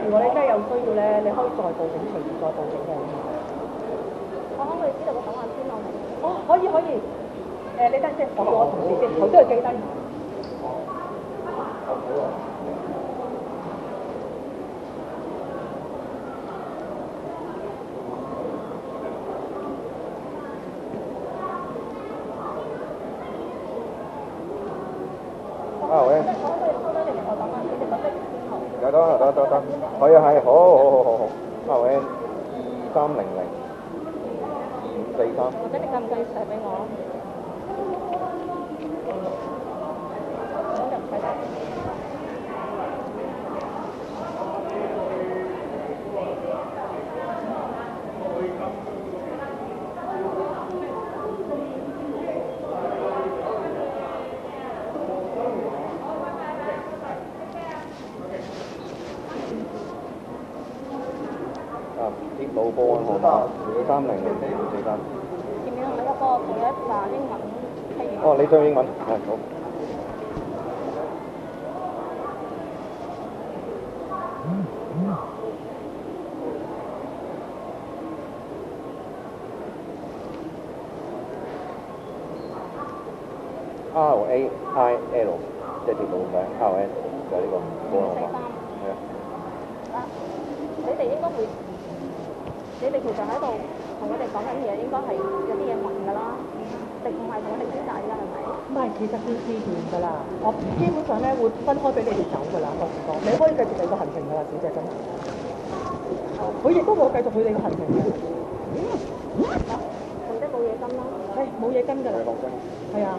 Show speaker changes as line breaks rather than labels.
如果你真係有需要咧，你可以再報警，隨時再報警嘅。
我可唔可以知道個檔案編號係？
哦，可以可以。你等先，我叫我同事先，頭先要記低。
喂，
可唔可以收低你個檔案先？你個的編號？
得，可以係，好。喂，23002543。
或者你計唔計寫俾我？咁就唔使寫。
鐵路報案號碼23002543。
前面係咪有個同一話英文批語？
哦，你想英文？係好。RAIL 即係鐵路名 RN 就係呢個報案號碼。係啊。
你哋應該會，你哋其實喺度同佢哋講緊嘢，應該係有啲嘢問㗎啦，定唔係同佢哋傾偈啦？係咪？
唔係，其實佢試完㗎啦。我基本上咧會分開俾你哋走㗎啦，到時講。你可以繼續你個行程㗎啦，小姐真係。佢亦都冇繼續佢哋嘅行程嘅。
或者冇嘢金啦。
係冇嘢跟㗎啦。係啊。